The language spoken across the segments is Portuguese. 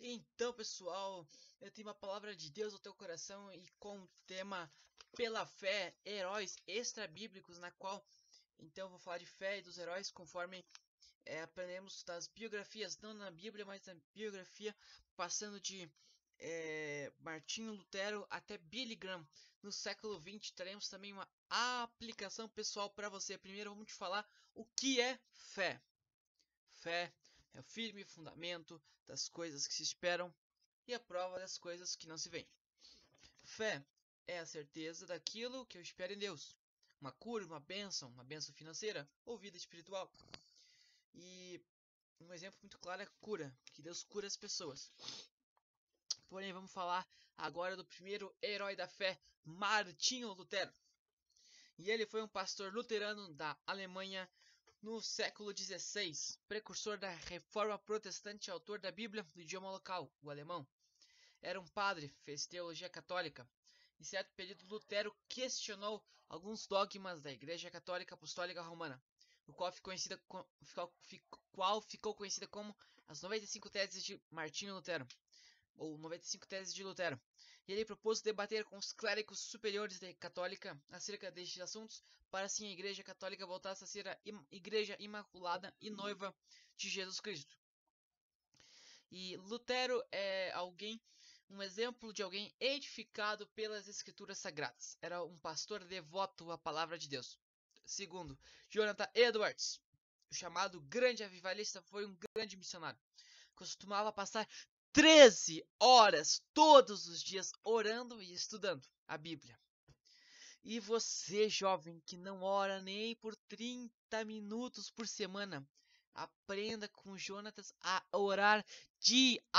Então, pessoal, eu tenho uma palavra de Deus no teu coração e com o tema Pela Fé, Heróis Extra-Bíblicos, na qual, então, eu vou falar de fé e dos heróis conforme aprendemos das biografias, não na Bíblia, mas na biografia, passando de Martinho Lutero até Billy Graham. No século XX, teremos também uma aplicação pessoal para você. Primeiro, vamos te falar o que é fé. Fé é o firme fundamento das coisas que se esperam e a prova das coisas que não se veem. Fé é a certeza daquilo que eu espero em Deus. Uma cura, uma bênção financeira ou vida espiritual. E um exemplo muito claro é a cura, que Deus cura as pessoas. Porém, vamos falar agora do primeiro herói da fé, Martinho Lutero. E ele foi um pastor luterano da Alemanha no século XVI, precursor da reforma protestante e autor da Bíblia do idioma local, o alemão. Era um padre, fez teologia católica. Em certo período, Lutero questionou alguns dogmas da Igreja Católica Apostólica Romana, o qual ficou conhecida como as 95 teses de Martinho Lutero, ou 95 teses de Lutero. E ele propôs debater com os clérigos superiores da Católica acerca destes assuntos, para assim a Igreja Católica voltasse a ser a Igreja Imaculada e Noiva de Jesus Cristo. E Lutero é um exemplo de alguém edificado pelas Escrituras Sagradas. Era um pastor devoto à palavra de Deus. Segundo, Jonathan Edwards, o chamado grande avivalista, foi um grande missionário. Costumava passar 13 horas todos os dias orando e estudando a Bíblia. E você, jovem, que não ora nem por 30 minutos por semana, aprenda com Jonatas a orar diariamente.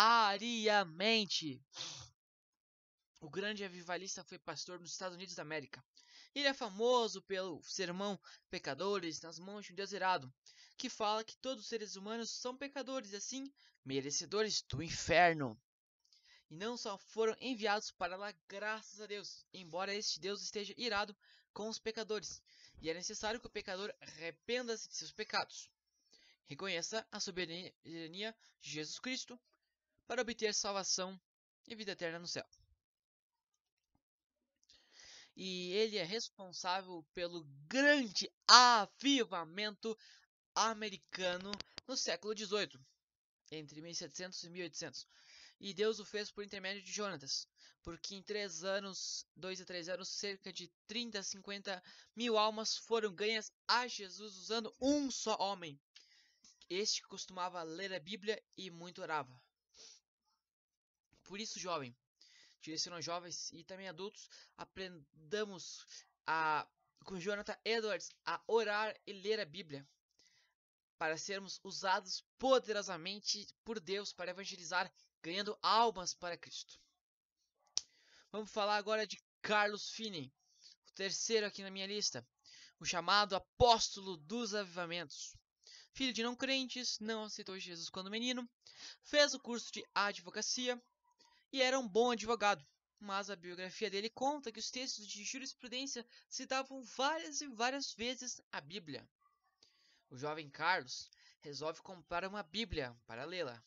O grande avivalista foi pastor nos Estados Unidos da América. Ele é famoso pelo sermão Pecadores nas mãos de um Deus irado, que fala que todos os seres humanos são pecadores e assim merecedores do inferno. E não só foram enviados para lá graças a Deus, embora este Deus esteja irado com os pecadores, e é necessário que o pecador arrependa-se de seus pecados, reconheça a soberania de Jesus Cristo para obter salvação e vida eterna no céu. E ele é responsável pelo grande avivamento americano no século XVIII, entre 1700 e 1800. E Deus o fez por intermédio de Jonatas, porque em 2 a 3 anos, cerca de 30 a 50 mil almas foram ganhas a Jesus usando um só homem. Este costumava ler a Bíblia e muito orava. Por isso, jovem, direcionam jovens e também adultos, aprendamos com Jonathan Edwards a orar e ler a Bíblia, para sermos usados poderosamente por Deus para evangelizar, ganhando almas para Cristo. Vamos falar agora de Carlos Finney, o terceiro aqui na minha lista, o chamado apóstolo dos avivamentos. Filho de não crentes, não aceitou Jesus quando menino, fez o curso de advocacia e era um bom advogado. Mas a biografia dele conta que os textos de jurisprudência citavam várias e várias vezes a Bíblia. O jovem Carlos resolve comprar uma Bíblia para lê-la.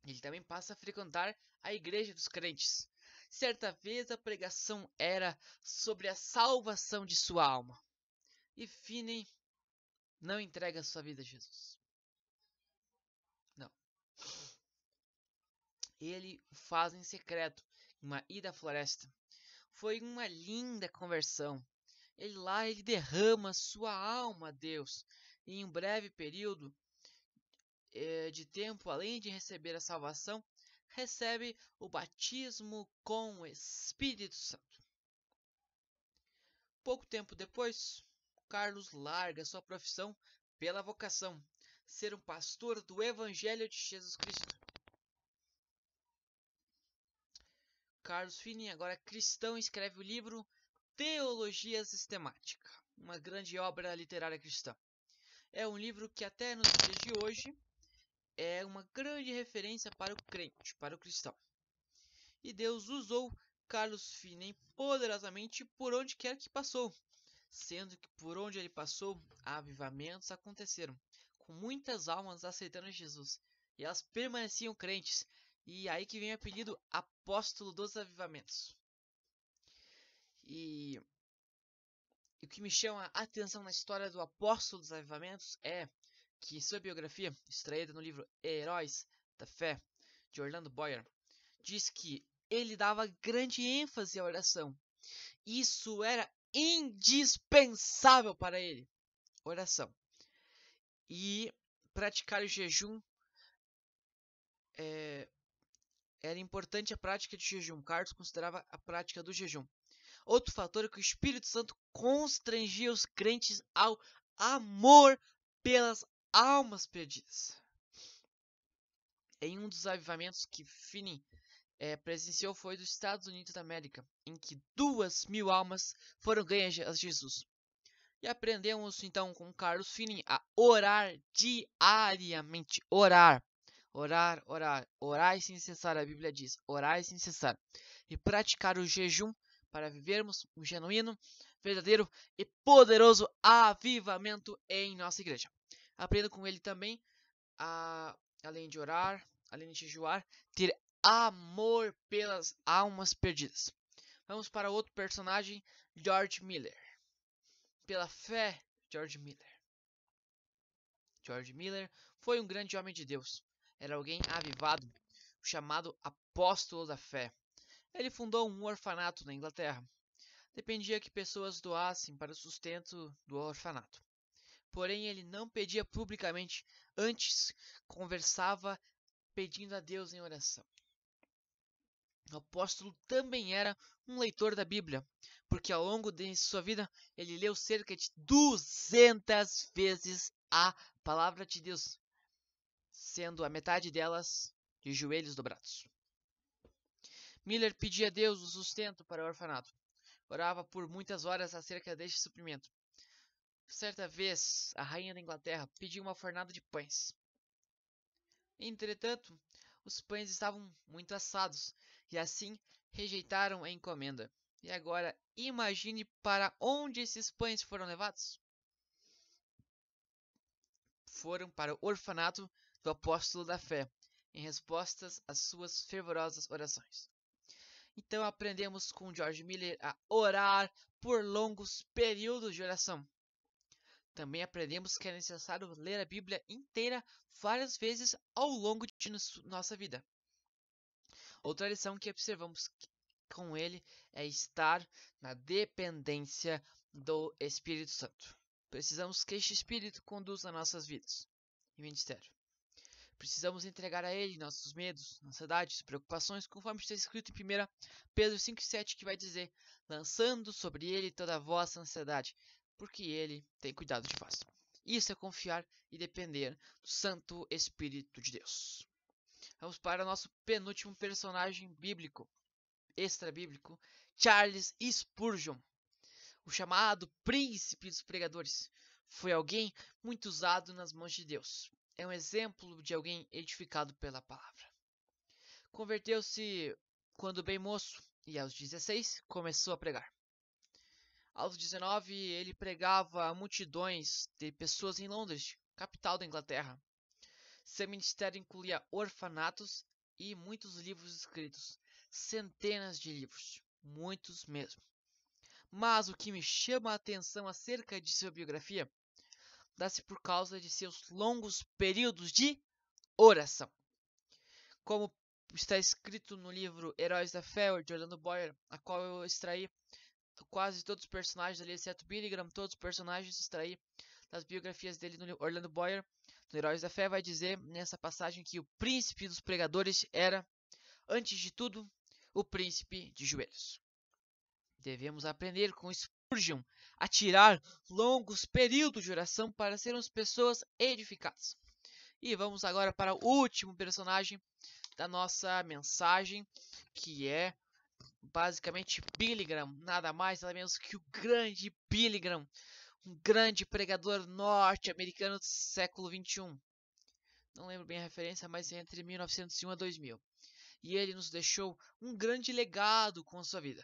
Ele também passa a frequentar a igreja dos crentes. Certa vez a pregação era sobre a salvação de sua alma. E Finney não entrega sua vida a Jesus. Não. Ele o faz em secreto, em uma ida à floresta. Foi uma linda conversão. Ele derrama sua alma a Deus. E em um breve período de tempo, além de receber a salvação, recebe o batismo com o Espírito Santo. Pouco tempo depois, Carlos larga sua profissão pela vocação, ser um pastor do Evangelho de Jesus Cristo. Carlos Finney, agora cristão, escreve o livro Teologia Sistemática, uma grande obra literária cristã. É um livro que até nos dias de hoje é uma grande referência para o crente, para o cristão. E Deus usou Carlos Finney poderosamente por onde quer que passou, sendo que por onde ele passou, avivamentos aconteceram, com muitas almas aceitando Jesus E elas permaneciam crentes. E aí que vem o apelido Apóstolo dos Avivamentos. E o que me chama a atenção na história do Apóstolo dos Avivamentos é que sua biografia, extraída no livro Heróis da Fé, de Orlando Boyer, diz que ele dava grande ênfase à oração. Isso era indispensável para ele, oração. E praticar o jejum era importante a prática de jejum. Carlos considerava a prática do jejum. Outro fator é que o Espírito Santo constrangia os crentes ao amor pelas almas perdidas. Em um dos avivamentos que Finney presenciou foi dos Estados Unidos da América, em que 2.000 almas foram ganhas a Jesus. E aprendemos então com Carlos Finney a orar diariamente. Orar sem cessar, a Bíblia diz, orar sem cessar. E praticar o jejum para vivermos um genuíno, verdadeiro e poderoso avivamento em nossa igreja. Aprendo com ele também, além de orar, além de jejuar, ter amor pelas almas perdidas. Vamos para outro personagem, George Miller. Pela fé, George Miller. George Miller foi um grande homem de Deus. Era alguém avivado, chamado Apóstolo da Fé. Ele fundou um orfanato na Inglaterra. Dependia que pessoas doassem para o sustento do orfanato. Porém, ele não pedia publicamente, antes conversava pedindo a Deus em oração. O apóstolo também era um leitor da Bíblia, porque ao longo de sua vida ele leu cerca de 200 vezes a palavra de Deus, sendo a metade delas de joelhos dobrados. Miller pedia a Deus o sustento para o orfanato. Orava por muitas horas acerca deste suprimento. Certa vez, a rainha da Inglaterra pediu uma fornada de pães. Entretanto, os pães estavam muito assados e assim rejeitaram a encomenda. E agora, imagine para onde esses pães foram levados. Foram para o orfanato do Apóstolo da Fé, em respostas às suas fervorosas orações. Então aprendemos com George Miller a orar por longos períodos de oração. Também aprendemos que é necessário ler a Bíblia inteira várias vezes ao longo de nossa vida. Outra lição que observamos com ele é estar na dependência do Espírito Santo. Precisamos que este Espírito conduza nossas vidas e ministério. Precisamos entregar a Ele nossos medos, ansiedades, preocupações, conforme está escrito em 1 Pedro 5,7, que vai dizer: lançando sobre Ele toda a vossa ansiedade, porque Ele tem cuidado de vós. Isso é confiar e depender do Santo Espírito de Deus. Vamos para o nosso penúltimo personagem bíblico, extra-bíblico, Charles Spurgeon, o chamado príncipe dos pregadores. Foi alguém muito usado nas mãos de Deus. É um exemplo de alguém edificado pela palavra. Converteu-se quando bem moço e aos 16 começou a pregar. Aos 19 ele pregava a multidões de pessoas em Londres, capital da Inglaterra. Seu ministério incluía orfanatos e muitos livros escritos, centenas de livros, muitos mesmo. Mas o que me chama a atenção acerca de sua biografia dá-se por causa de seus longos períodos de oração. Como está escrito no livro Heróis da Fé, de Orlando Boyer, a qual eu extraí quase todos os personagens ali, exceto Billy Graham, todos os personagens extraí das biografias dele no Orlando Boyer, no Heróis da Fé, vai dizer nessa passagem que o príncipe dos pregadores era, antes de tudo, o príncipe de joelhos. Devemos aprender com Spurgeon a tirar longos períodos de oração para sermos pessoas edificadas. E vamos agora para o último personagem da nossa mensagem, que é basicamente Billy Graham, nada mais nada menos que o grande Billy Graham, um grande pregador norte-americano do século XXI. Não lembro bem a referência, mas é entre 1901 a 2000. E ele nos deixou um grande legado com a sua vida.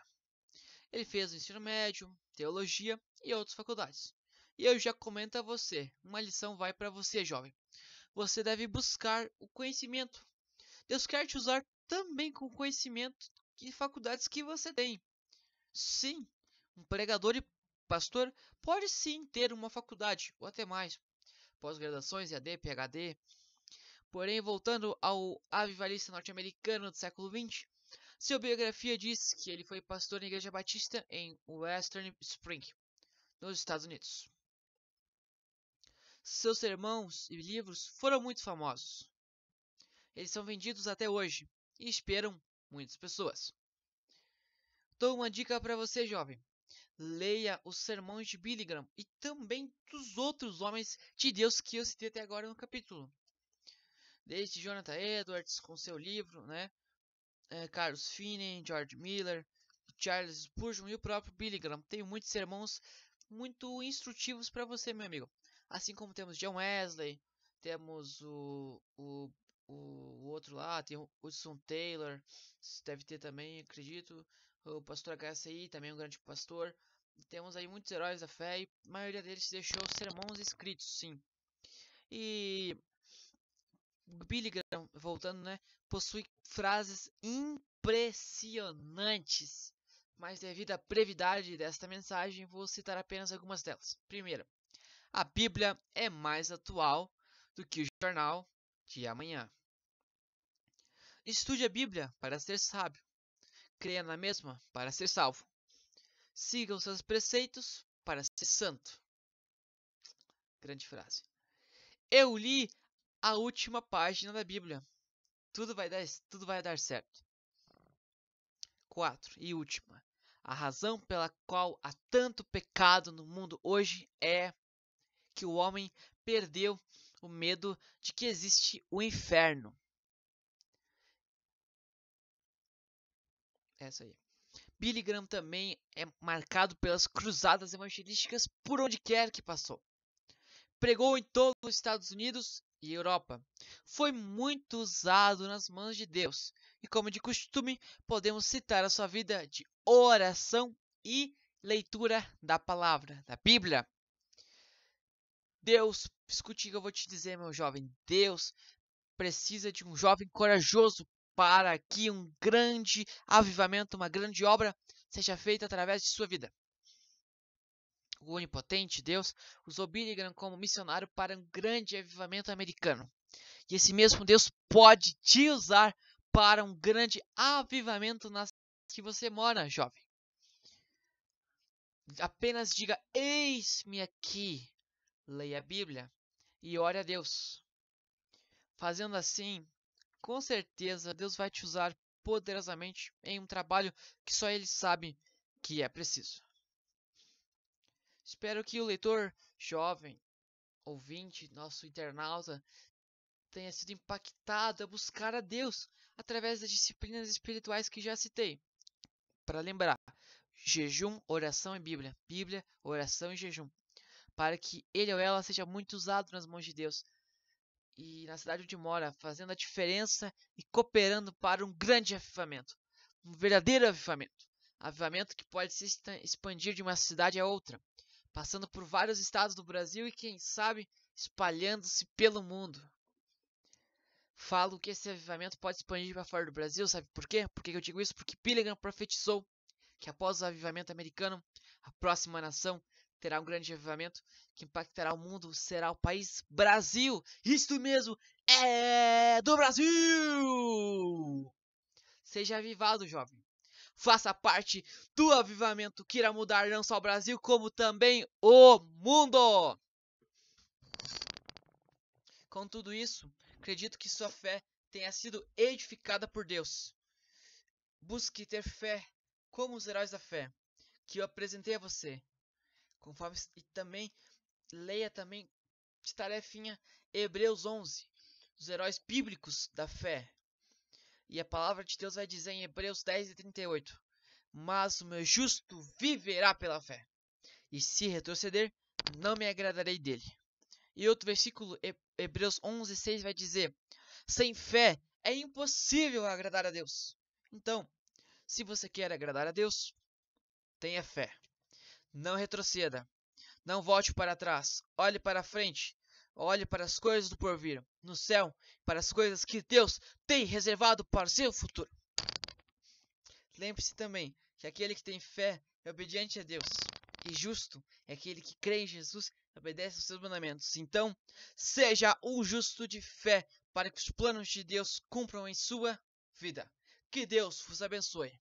Ele fez o ensino médio, teologia e outras faculdades. E eu já comento a você, uma lição vai para você, jovem. você deve buscar o conhecimento. Deus quer te usar também com o conhecimento e faculdades que você tem. Sim, um pregador e pastor pode sim ter uma faculdade, ou até mais, pós-graduações, EAD, PhD. Porém, voltando ao avivalista norte-americano do século XX, sua biografia diz que ele foi pastor na Igreja Batista em Western Spring, nos Estados Unidos. Seus sermões e livros foram muito famosos. Eles são vendidos até hoje e inspiram muitas pessoas. Dou uma dica para você, jovem. Leia os sermões de Billy Graham e também dos outros homens de Deus que eu citei até agora no capítulo. Desde Jonathan Edwards com seu livro, Carlos Finney, George Miller, Charles Spurgeon e o próprio Billy Graham. Tem muitos sermões muito instrutivos para você, meu amigo. Assim como temos John Wesley, temos o outro lá, tem o Hudson Taylor, deve ter também, acredito, o pastor HSI, também um grande pastor. Temos aí muitos heróis da fé e a maioria deles deixou sermões escritos, sim. E Billy Graham, voltando, possui frases impressionantes. Mas devido à brevidade desta mensagem, vou citar apenas algumas delas. Primeira, a Bíblia é mais atual do que o jornal de amanhã. Estude a Bíblia para ser sábio. Creia na mesma para ser salvo. Siga os seus preceitos para ser santo. Grande frase. Eu li a última página da Bíblia. Tudo vai dar certo. 4. E última. A razão pela qual há tanto pecado no mundo hoje é que o homem perdeu o medo de que existe o inferno. Essa aí. Billy Graham também é marcado pelas cruzadas evangelísticas por onde quer que passou. Pregou em todos os Estados Unidos e Europa. Foi muito usado nas mãos de Deus. E como de costume, podemos citar a sua vida de oração e leitura da palavra, da Bíblia. Deus, escute o que eu vou te dizer, meu jovem. Deus precisa de um jovem corajoso para que um grande avivamento, uma grande obra seja feita através de sua vida. O onipotente Deus usou Billy Graham como missionário para um grande avivamento americano. E esse mesmo Deus pode te usar para um grande avivamento na cidade que você mora, jovem. Apenas diga: eis-me aqui. Leia a Bíblia e ore a Deus. Fazendo assim, com certeza Deus vai te usar poderosamente em um trabalho que só Ele sabe que é preciso. Espero que o leitor jovem, ouvinte, nosso internauta, tenha sido impactado a buscar a Deus através das disciplinas espirituais que já citei. Para lembrar, jejum, oração e Bíblia. Bíblia, oração e jejum. Para que ele ou ela seja muito usado nas mãos de Deus. E na cidade onde mora, fazendo a diferença e cooperando para um grande avivamento. Um verdadeiro avivamento. Avivamento que pode se expandir de uma cidade a outra. Passando por vários estados do Brasil e, quem sabe, espalhando-se pelo mundo. Falo que esse avivamento pode expandir para fora do Brasil, sabe por quê? Por que eu digo isso? Porque Billy Graham profetizou que após o avivamento americano, a próxima nação terá um grande avivamento que impactará o mundo, será o país Brasil. Isto mesmo, é do Brasil! Seja avivado, jovem. Faça parte do avivamento que irá mudar não só o Brasil, como também o mundo. Com tudo isso, acredito que sua fé tenha sido edificada por Deus. Busque ter fé como os heróis da fé que eu apresentei a você. Conforme, e também leia também de tarefinha Hebreus 11, os heróis bíblicos da fé. E a palavra de Deus vai dizer em Hebreus 10:38: mas o meu justo viverá pela fé, e se retroceder, não me agradarei dele. E outro versículo, Hebreus 11:6, vai dizer: sem fé é impossível agradar a Deus. Então, se você quer agradar a Deus, tenha fé. Não retroceda. Não volte para trás. Olhe para frente. Olhe para as coisas do porvir, no céu, para as coisas que Deus tem reservado para o seu futuro. Lembre-se também que aquele que tem fé é obediente a Deus, e justo é aquele que crê em Jesus e obedece aos seus mandamentos. Então, seja um justo de fé para que os planos de Deus cumpram em sua vida. Que Deus vos abençoe.